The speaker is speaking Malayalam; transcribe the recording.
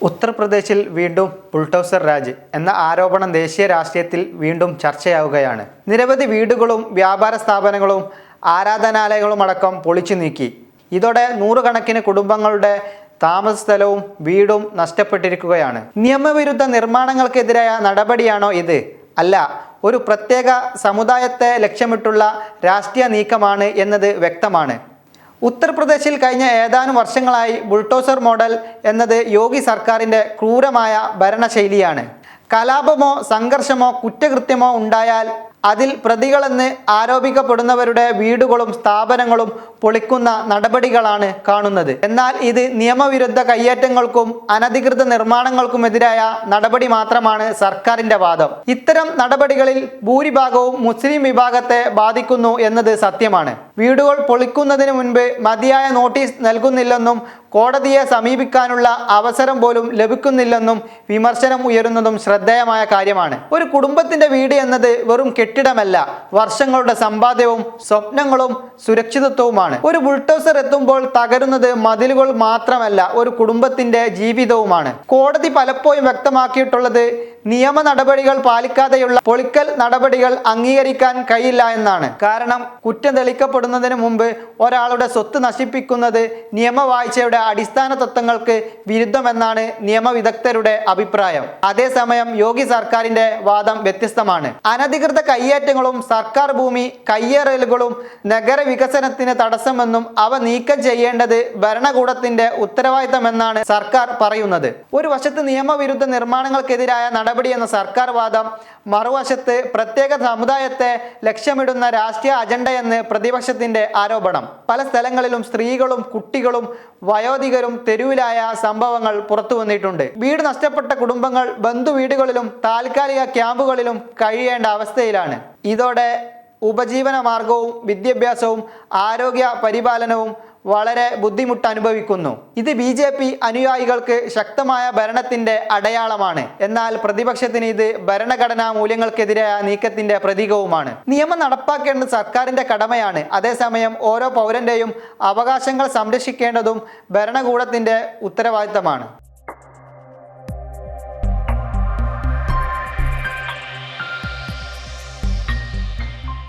ഉത്തർപ്രദേശിൽ വീണ്ടും ബുൾഡോസർ രാജ് എന്ന ആരോപണം ദേശീയ രാഷ്ട്രീയത്തിൽ വീണ്ടും ചർച്ചയാവുകയാണ്. നിരവധി വീടുകളും വ്യാപാര സ്ഥാപനങ്ങളും ആരാധനാലയങ്ങളും അടക്കം പൊളിച്ചു നീക്കി. ഇതോടെ നൂറുകണക്കിന് കുടുംബങ്ങളുടെ താമസ സ്ഥലവും വീടും നഷ്ടപ്പെട്ടിരിക്കുകയാണ്. നിയമവിരുദ്ധ നിർമ്മാണങ്ങൾക്കെതിരായ നടപടിയാണോ ഇത്? അല്ല, ഒരു പ്രത്യേക സമുദായത്തെ ലക്ഷ്യമിട്ടുള്ള രാഷ്ട്രീയ നീക്കമാണ് എന്നത് വ്യക്തമാണ്. ഉത്തർപ്രദേശിൽ കഴിഞ്ഞ ഏതാനും വർഷങ്ങളായി ബുൾഡോസർ മോഡൽ എന്നത് യോഗി സർക്കാരിൻ്റെ ക്രൂരമായ ഭരണശൈലിയാണ്. കലാപമോ സംഘർഷമോ കുറ്റകൃത്യമോ ഉണ്ടായാൽ അതിൽ പ്രതികളെന്ന് ആരോപിക്കപ്പെടുന്നവരുടെ വീടുകളും സ്ഥാപനങ്ങളും പൊളിക്കുന്ന നടപടികളാണ് കാണുന്നത്. എന്നാൽ ഇത് നിയമവിരുദ്ധ കയ്യേറ്റങ്ങൾക്കും അനധികൃത നിർമ്മാണങ്ങൾക്കുമെതിരായ നടപടി മാത്രമാണ് സർക്കാരിൻ്റെ വാദം. ഇത്തരം നടപടികളിൽ ഭൂരിഭാഗവും മുസ്ലിം വിഭാഗത്തെ ബാധിക്കുന്നു എന്നത് സത്യമാണ്. വീടുകൾ പൊളിക്കുന്നതിന് മുൻപ് മതിയായ നോട്ടീസ് നൽകുന്നില്ലെന്നും കോടതിയെ സമീപിക്കാനുള്ള അവസരം പോലും ലഭിക്കുന്നില്ലെന്നും വിമർശനം ഉയരുന്നതും ശ്രദ്ധേയമായ കാര്യമാണ്. ഒരു കുടുംബത്തിന്റെ വീട് എന്നത് വെറും കെട്ടിടമല്ല, വർഷങ്ങളുടെ സമ്പാദ്യവും സ്വപ്നങ്ങളും സുരക്ഷിതത്വവുമാണ്. ഒരു ബുൾഡോസർ എത്തുമ്പോൾ തകരുന്നത് മതിലുകൾ മാത്രമല്ല, ഒരു കുടുംബത്തിന്റെ ജീവിതവുമാണ്. കോടതി പലപ്പോഴും വ്യക്തമാക്കിയിട്ടുള്ളത് നിയമ നടപടികൾ പാലിക്കാതെയുള്ള പൊളിക്കൽ നടപടികൾ അംഗീകരിക്കാൻ കഴിയില്ല എന്നാണ്. കാരണം കുറ്റം തെളിയിക്കപ്പെടുന്നതിന് മുമ്പ് ഒരാളുടെ സ്വത്ത് നശിപ്പിക്കുന്നത് നിയമവാഴ്ചയുടെ അടിസ്ഥാന തത്വങ്ങൾക്ക് വിരുദ്ധമെന്നാണ് നിയമവിദഗ്ധരുടെ അഭിപ്രായം. അതേസമയം യോഗി സർക്കാരിന്റെ വാദം വ്യത്യസ്തമാണ്. അനധികൃത കയ്യേറ്റങ്ങളും സർക്കാർ ഭൂമി കയ്യേറലുകളും നഗരവികസനത്തിന് തടസ്സമെന്നും അവ നീക്കം ചെയ്യേണ്ടത് ഭരണകൂടത്തിന്റെ ഉത്തരവാദിത്തമെന്നാണ് സർക്കാർ പറയുന്നത്. ഒരു വശത്ത് നിയമവിരുദ്ധ നിർമ്മാണങ്ങൾക്കെതിരായ നടപടി എന്ന സർക്കാർ വാദം, മറുവശത്ത് പ്രത്യേക സമുദായത്തെ ലക്ഷ്യമിടുന്ന രാഷ്ട്രീയ അജണ്ടയെന്ന് പ്രതിപക്ഷത്തിന്റെ ആരോപണം. പല സ്ഥലങ്ങളിലും സ്ത്രീകളും കുട്ടികളും വയോധികരും തെരുവിലായ സംഭവങ്ങൾ പുറത്തു വന്നിട്ടുണ്ട്. വീട് നഷ്ടപ്പെട്ട കുടുംബങ്ങൾ ബന്ധുവീടുകളിലും താൽക്കാലിക ക്യാമ്പുകളിലും കഴിയേണ്ട അവസ്ഥയിലാണ്. ഇതോടെ ഉപജീവന മാർഗവും വിദ്യാഭ്യാസവും ആരോഗ്യ പരിപാലനവും വളരെ ബുദ്ധിമുട്ട് അനുഭവിക്കുന്നു. ഇത് BJP അനുയായികൾക്ക് ശക്തമായ ഭരണത്തിന്റെ അടയാളമാണ്. എന്നാൽ പ്രതിപക്ഷത്തിന് ഇത് ഭരണഘടനാ മൂല്യങ്ങൾക്കെതിരായ നീക്കത്തിന്റെ പ്രതീകവുമാണ്. നിയമം നടപ്പാക്കേണ്ടത് സർക്കാരിന്റെ കടമയാണ്. അതേസമയം ഓരോ പൗരന്റെയും അവകാശങ്ങൾ സംരക്ഷിക്കേണ്ടതും ഭരണകൂടത്തിന്റെ ഉത്തരവാദിത്തമാണ്.